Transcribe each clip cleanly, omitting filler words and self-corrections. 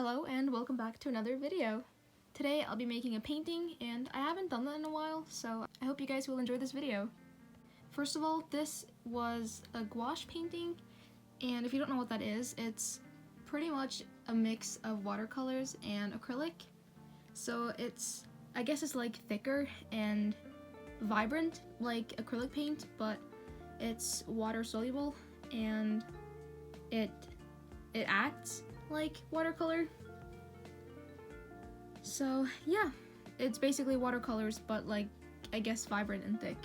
Hello and welcome back to another video. Today I'll be making a painting and I haven't done that in a while, so I hope you guys will enjoy this video. First of all, this was a gouache painting, and if you don't know what that is, it's pretty much a mix of watercolors and acrylic. So I guess it's like thicker and vibrant like acrylic paint, but it's water soluble and it acts like watercolor. So yeah, it's basically watercolors, but like, I guess vibrant and thick.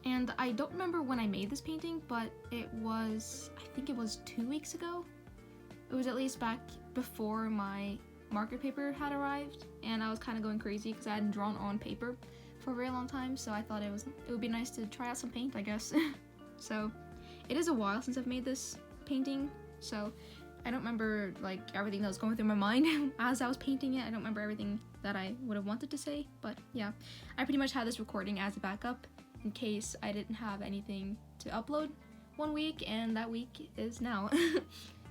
And I don't remember when I made this painting, but I think it was 2 weeks ago. It was at least back before my marker paper had arrived, and I was kind of going crazy because I hadn't drawn on paper for a very long time, so I thought it would be nice to try out some paint, I guess. So it is a while since I've made this painting, so I don't remember like everything that was going through my mind as I was painting it. I don't remember everything that I would have wanted to say, but yeah, I pretty much had this recording as a backup in case I didn't have anything to upload one week, and that week is now.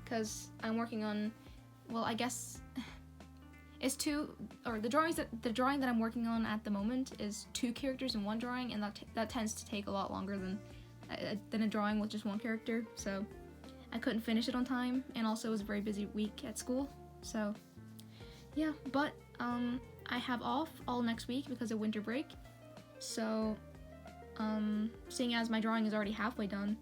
Because I'm working on, well, I guess it's the drawing that I'm working on at the moment is 2 characters in one drawing, and that tends to take a lot longer than a drawing with just one character, so I couldn't finish it on time, and also it was a very busy week at school, so yeah. But I have off all next week because of winter break, so seeing as my drawing is already halfway done,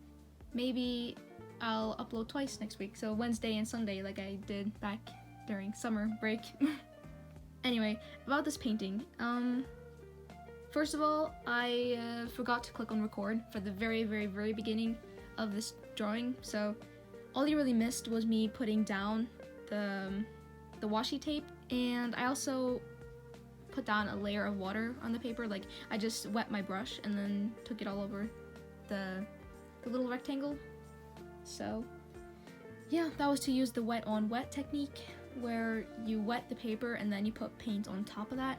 maybe I'll upload twice next week, so Wednesday and Sunday like I did back during summer break. Anyway, about this painting, first of all, I forgot to click on record for the very beginning of this drawing, so all you really missed was me putting down the washi tape, and I also put down a layer of water on the paper. Like, I just wet my brush and then took it all over the little rectangle. So yeah, that was to use the wet on wet technique, where you wet the paper and then you put paint on top of that.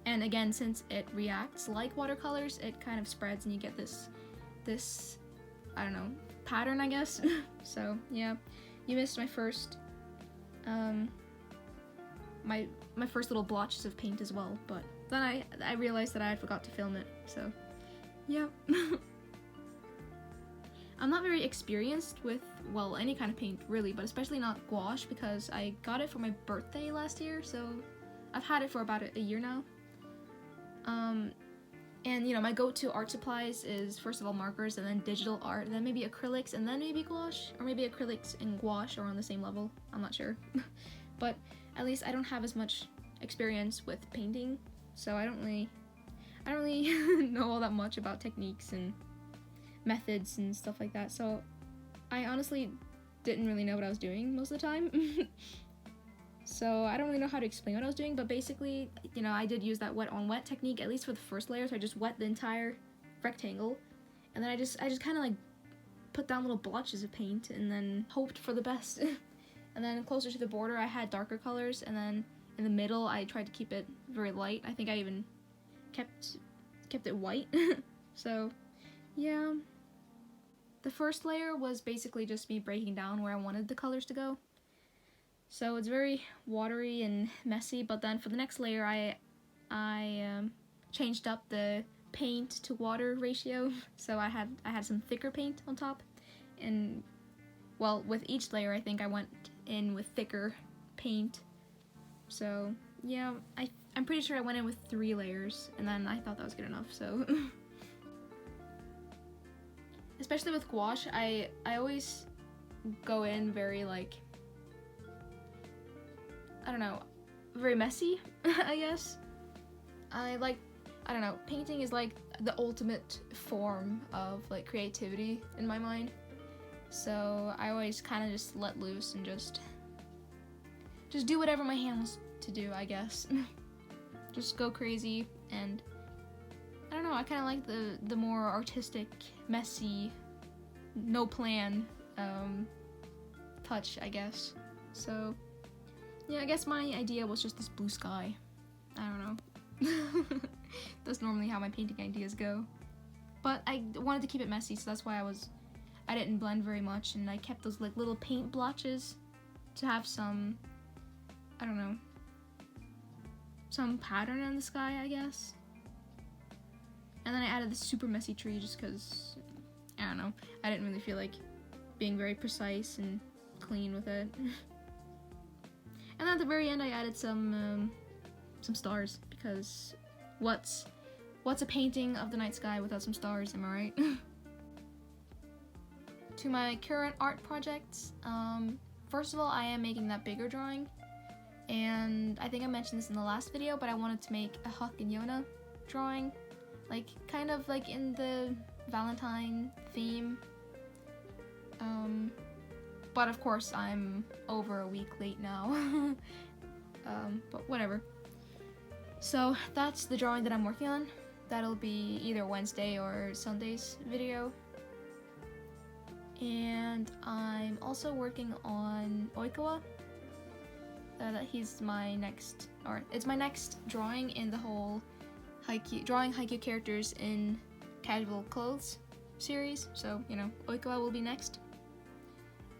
And again, since it reacts like watercolors, it kind of spreads and you get this I don't know, pattern, I guess. So yeah, you missed my first my first little blotches of paint as well, but then I realized that I had forgot to film it, so yeah. I'm not very experienced with, well, any kind of paint really, but especially not gouache, because I got it for my birthday last year, so I've had it for about a year now. And you know, my go-to art supplies is first of all markers, and then digital art, and then maybe acrylics, and then maybe gouache, or maybe acrylics and gouache are on the same level, I'm not sure. But at least I don't have as much experience with painting, so I don't really know all that much about techniques and methods and stuff like that, so I honestly didn't really know what I was doing most of the time. So I don't really know how to explain what I was doing, but basically, you know, I did use that wet on wet technique, at least for the first layer, so I just wet the entire rectangle, and then I just kind of like put down little blotches of paint and then hoped for the best. And then closer to the border I had darker colors, and then in the middle I tried to keep it very light. I think I even kept it white. So yeah, the first layer was basically just me breaking down where I wanted the colors to go. So it's very watery and messy, but then for the next layer I changed up the paint to water ratio. So I had some thicker paint on top, and well, with each layer I think I went in with thicker paint. So yeah, I'm pretty sure I went in with 3 layers, and then I thought that was good enough, so. Especially with gouache, I always go in very like, I don't know, very messy, I guess. I don't know, painting is like the ultimate form of like creativity in my mind. So I always kind of just let loose and just do whatever my hand wants to do, I guess. Just go crazy, and I don't know, I kind of like the more artistic, messy, no plan touch, I guess. So yeah, I guess my idea was just this blue sky. I don't know. That's normally how my painting ideas go. But I wanted to keep it messy, so that's why I didn't blend very much, and I kept those like little paint blotches to have some I don't know, some pattern in the sky, I guess. And then I added this super messy tree just because, I don't know, I didn't really feel like being very precise and clean with it. And then at the very end I added some stars, because what's a painting of the night sky without some stars, am I right? To my current art projects, first of all, I am making that bigger drawing, and I think I mentioned this in the last video, but I wanted to make a Huck and Yona drawing, like kind of like in the Valentine theme. But of course I'm over a week late now. But whatever. So that's the drawing that I'm working on. That'll be either Wednesday or Sunday's video. And I'm also working on Oikawa. He's my next, or it's my next drawing in the whole drawing haiku characters in casual clothes series. So, you know, Oikawa will be next.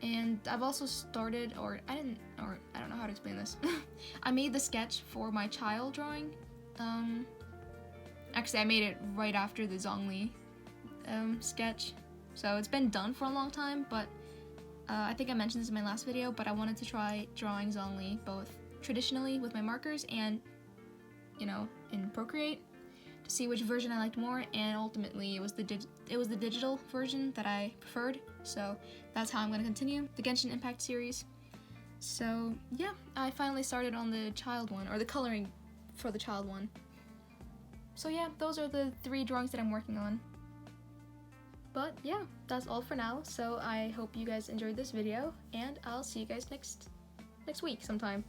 And I've also started, I don't know how to explain this. I made the sketch for my child drawing. Actually, I made it right after the Zhongli sketch. So it's been done for a long time, but I think I mentioned this in my last video, but I wanted to try drawing Zhongli both traditionally with my markers and, you know, in Procreate to see which version I liked more, and ultimately it was the digital version that I preferred. So that's how I'm going to continue the Genshin Impact series. So yeah, I finally started on the child one, or the coloring for the child one. So yeah, those are the 3 drawings that I'm working on. But yeah, that's all for now. So I hope you guys enjoyed this video, and I'll see you guys next week sometime.